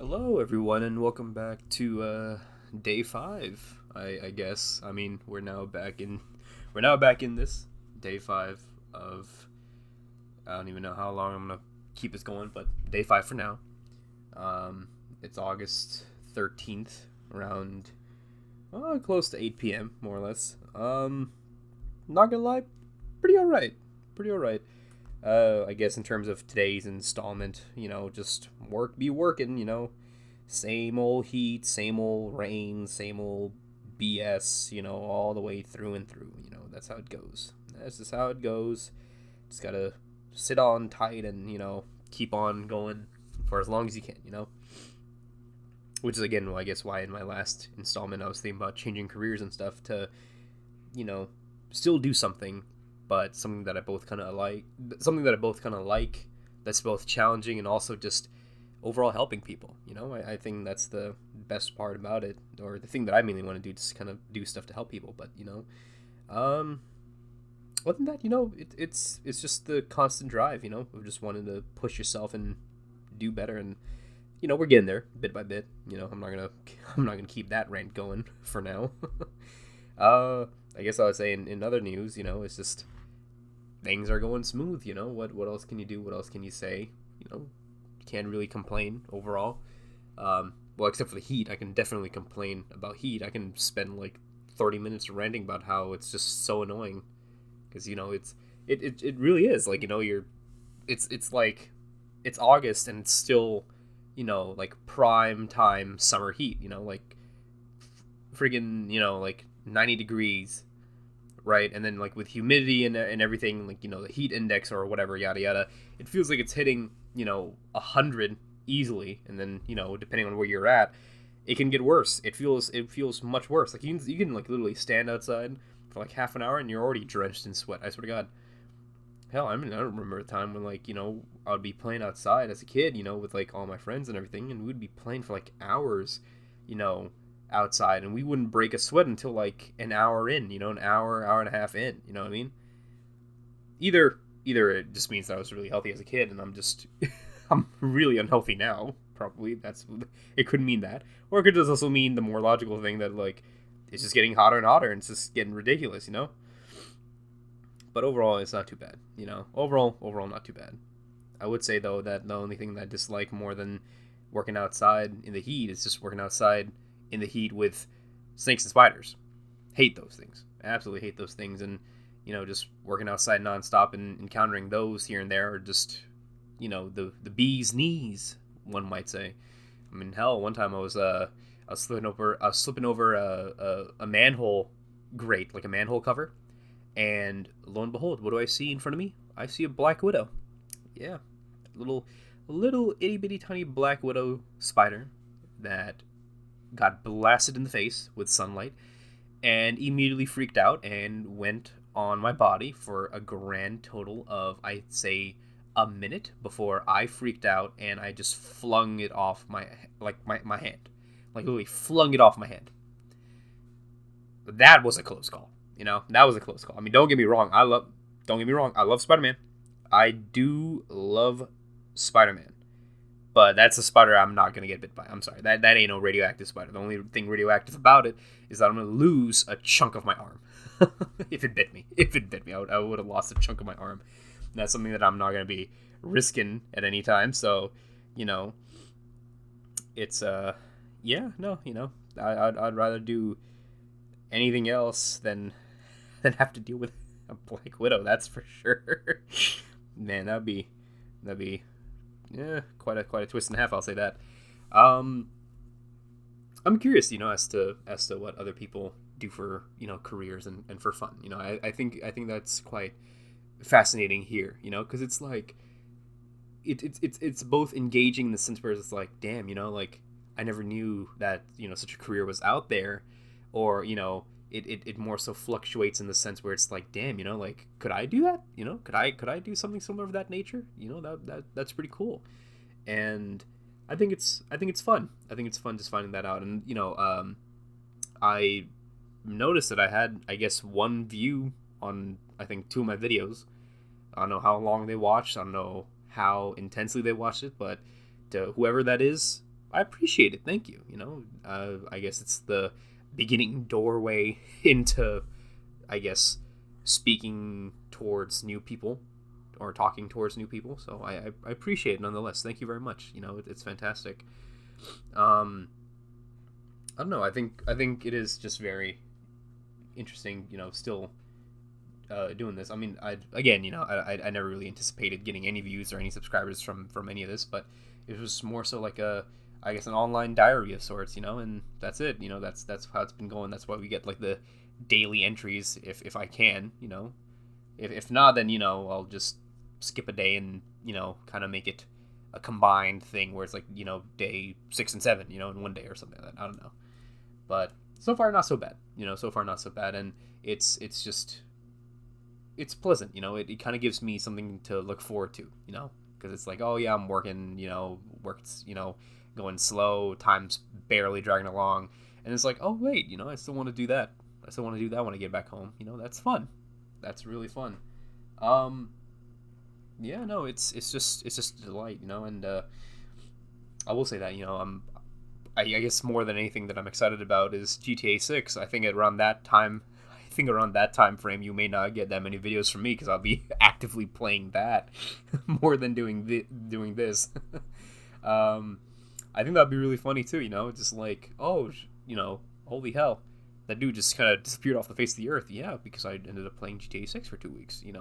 Hello, everyone, and welcome back to day five. I guess. I mean, we're now back in this day five of. I don't even know how long I'm gonna keep this going, but day five for now. It's August 13th, around close to 8 p.m. more or less. Not gonna lie, pretty alright, pretty alright. I guess in terms of today's installment, just be working, same old heat, same old rain, same old BS, all the way through and through. That's how it goes. That's just how it goes. Just gotta sit on tight and, keep on going for as long as you can. Which is, again, I guess why in my last installment I was thinking about changing careers and stuff to, you know, still do something, but something that I both kind of like, that's both challenging and also just overall helping people. I think that's the best part about it, or the thing that I mainly want to do, just kind of do stuff to help people. But um, other than that, it's just the constant drive, of just wanting to push yourself and do better. And we're getting there bit by bit. I'm not gonna keep that rant going for now. uh, I guess I would say in other news, it's just things are going smooth. What else can you do? What else can you say? Can't really complain overall. Well, except for the heat, I can definitely complain about heat. I can spend like 30 minutes ranting about how it's just so annoying because it really is like it's like it's August and it's still like prime time summer heat. Like friggin' like 90 degrees, right? And then like with humidity and everything, like the heat index or whatever, yada yada, it feels like it's hitting 100 easily. And then depending on where you're at, it can get worse. It feels much worse. Like you can like literally stand outside for like half an hour and you're already drenched in sweat. I swear to God. Hell, I mean, I don't remember a time when like I would be playing outside as a kid, with like all my friends and everything, and we'd be playing for like hours, you know, outside, and we wouldn't break a sweat until like an hour in, an hour and a half in. You know what I mean? Either it just means that I was really healthy as a kid, and I'm just I'm really unhealthy now. Probably that's it. Could mean that, or it could just also mean the more logical thing that like it's just getting hotter and hotter, and it's just getting ridiculous. But overall, it's not too bad. Overall, not too bad. I would say though that the only thing that I dislike more than working outside in the heat is just working outside in the heat with snakes and spiders. Hate those things. Absolutely hate those things. And just working outside nonstop and encountering those here and there are just the bee's knees, one might say. I mean, hell, one time I was slipping over a manhole grate, like a manhole cover, and lo and behold, what do I see in front of me? I see a black widow. Yeah, little little itty bitty tiny black widow spider that got blasted in the face with sunlight and immediately freaked out and went on my body for a grand total of, I'd say, a minute before I freaked out and I just flung it off my hand. Like literally flung it off my hand. That was a close call. That was a close call. I mean, don't get me wrong, I love Spider-Man. I do love Spider-Man. But that's a spider I'm not gonna get bit by. I'm sorry. That ain't no radioactive spider. The only thing radioactive about it is that I'm gonna lose a chunk of my arm. If it bit me. If it bit me, I would have lost a chunk of my arm. And that's something that I'm not gonna be risking at any time. So, you know, it's yeah, no, I'd rather do anything else than have to deal with a Black Widow. That's for sure. Man, that'd be yeah, quite a twist and a half. I'll say that. Um, I'm curious, as to what other people do for careers and for fun. I think that's quite fascinating here. Because it's like it's both engaging in the sense where it's like, damn, like I never knew that such a career was out there, or it more so fluctuates in the sense where it's like, damn, like could I do that? Could I do something similar of that nature? That's pretty cool, and I think it's fun. I think it's fun just finding that out, and I noticed that I had, I guess, one view on, I think, two of my videos. I don't know how long they watched. I don't know how intensely they watched it, but to whoever that is, I appreciate it. Thank you. I guess it's the beginning doorway into, I guess, speaking towards new people or talking towards new people. So I appreciate it nonetheless. Thank you very much. It's fantastic. Um, I don't know. I think it is just very interesting. Still doing this. I mean, I never really anticipated getting any views or any subscribers from any of this, but it was more so like I guess an online diary of sorts, and that's it. That's how it's been going. That's why we get like the daily entries if I can, If not, then I'll just skip a day and kind of make it a combined thing where it's like day 6 and 7, in one day or something like that. I don't know, but so far not so bad. So far not so bad, and it's just it's pleasant. It kind of gives me something to look forward to. Because it's like, oh yeah, I'm working. Work's going slow, time's barely dragging along, and it's like, oh wait, I still want to do that. I still want to do that when I get back home. That's fun. That's really fun. Um, yeah, no, it's just a delight, and I will say that I guess more than anything that I'm excited about is GTA 6. I think around that time frame, you may not get that many videos from me because I'll be actively playing that more than doing this. um, I think that'd be really funny too. Just like, oh, holy hell, that dude just kind of disappeared off the face of the earth. Yeah, because I ended up playing GTA 6 for 2 weeks. I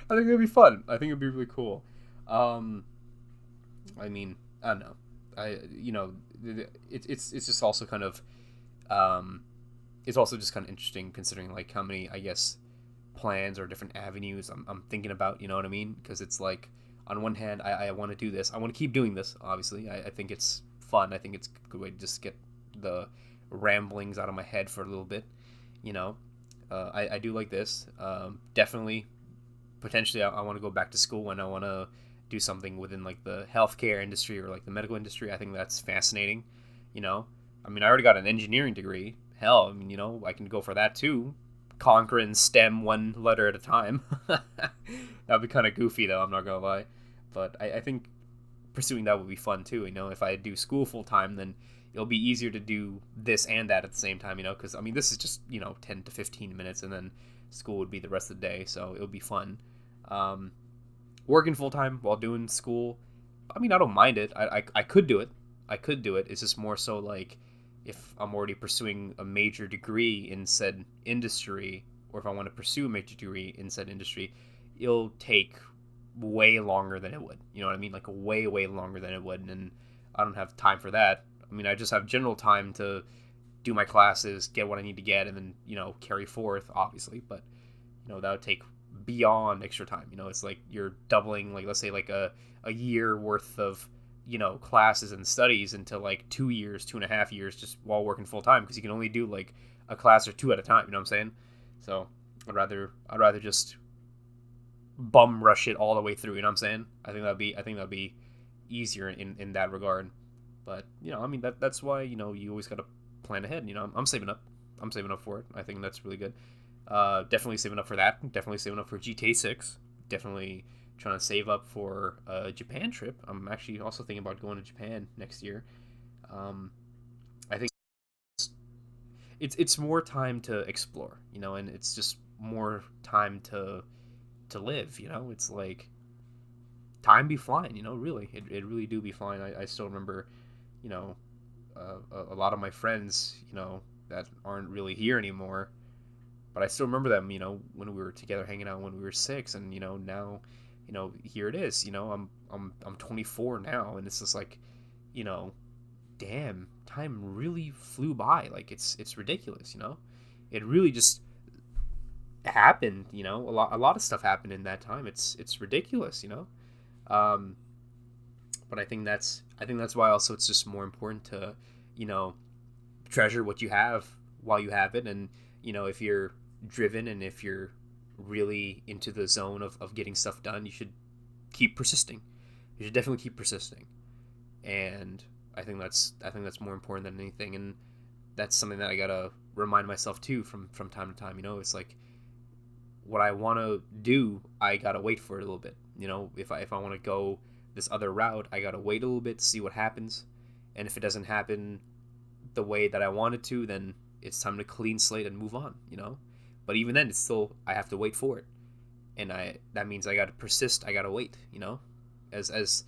think it'd be fun. I think it'd be really cool. Um, I mean, I don't know. It's just also kind of um, it's also just kind of interesting considering like how many, I guess, plans or different avenues I'm thinking about. You know what I mean? Because it's like on one hand, I want to do this. I want to keep doing this. Obviously, I think it's fun. I think it's a good way to just get the ramblings out of my head for a little bit. You know, I do like this. Definitely, potentially, I want to go back to school and I want to do something within like the healthcare industry or like the medical industry. I think that's fascinating. You know, I mean, I already got an engineering degree. Hell, I mean, I can go for that too. Conquering STEM one letter at a time. That'd be kind of goofy though. I'm not gonna lie, but I think pursuing that would be fun too. If I do school full time, then it'll be easier to do this and that at the same time. Because I mean, this is just 10 to 15 minutes, and then school would be the rest of the day, so it'll be fun. Um, Working full time while doing school, I mean, I don't mind it. I could do it. I could do it. It's just more so like if I'm already pursuing a major degree in said industry, or if I want to pursue a major degree in said industry, it'll take way longer than it would. You know what I mean? Like way, way longer than it would. And I don't have time for that. I mean, I just have general time to do my classes, get what I need to get, and then, carry forth, obviously. But, that would take beyond extra time. It's like you're doubling, like, let's say, like a year worth of, classes and studies into like 2 years, 2.5 years, just while working full time, because you can only do like a class or two at a time. You know what I'm saying? So I'd rather just bum rush it all the way through. You know what I'm saying? I think that'd be easier in that regard. But I mean that's why you always gotta plan ahead. I'm saving up. I'm saving up for it. I think that's really good. Definitely saving up for that. Definitely saving up for GTA 6. Definitely trying to save up for a Japan trip. I'm actually also thinking about going to Japan next year. I think it's more time to explore, and it's just more time to live. It's like time be flying. Really, it really do be flying. I still remember, you know, a lot of my friends, that aren't really here anymore, but I still remember them, when we were together hanging out when we were six, and now, here it is. I'm 24 now, and it's just like, you know, damn, time really flew by. Like it's ridiculous. It really just happened. A lot of stuff happened in that time. It's ridiculous. Um, but I think that's why also it's just more important to, you know, treasure what you have while you have it, and if you're driven and if you're really into the zone of getting stuff done, you should keep persisting. You should definitely keep persisting, and I think that's more important than anything, and that's something that I gotta remind myself too from time to time. It's like what I want to do, I gotta wait for it a little bit. If I want to go this other route, I gotta wait a little bit to see what happens. And if it doesn't happen the way that I want it to, then it's time to clean slate and move on, you know? But even then, it's still, I have to wait for it. And that means I gotta persist, I gotta wait, you know? As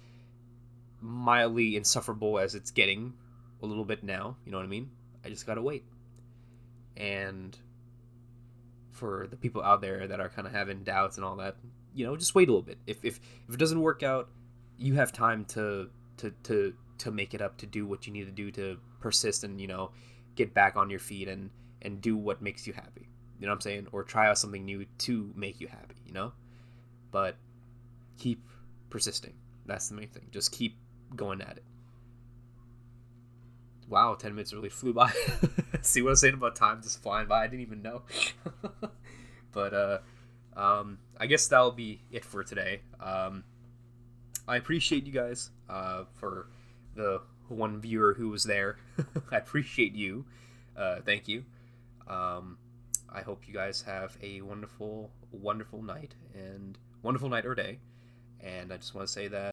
mildly insufferable as it's getting a little bit now, you know what I mean? I just gotta wait. And for the people out there that are kind of having doubts and all that, you know, just wait a little bit. If it doesn't work out, you have time to make it up, to do what you need to do, to persist and, you know, get back on your feet and do what makes you happy. You know what I'm saying? Or try out something new to make you happy, you know? But keep persisting. That's the main thing. Just keep going at it. Wow, 10 minutes really flew by. See what I was saying about time just flying by? I didn't even know. But I guess that'll be it for today. I appreciate you guys for the one viewer who was there. I appreciate you. Thank you. I hope you guys have a wonderful, wonderful night or day. And I just want to say that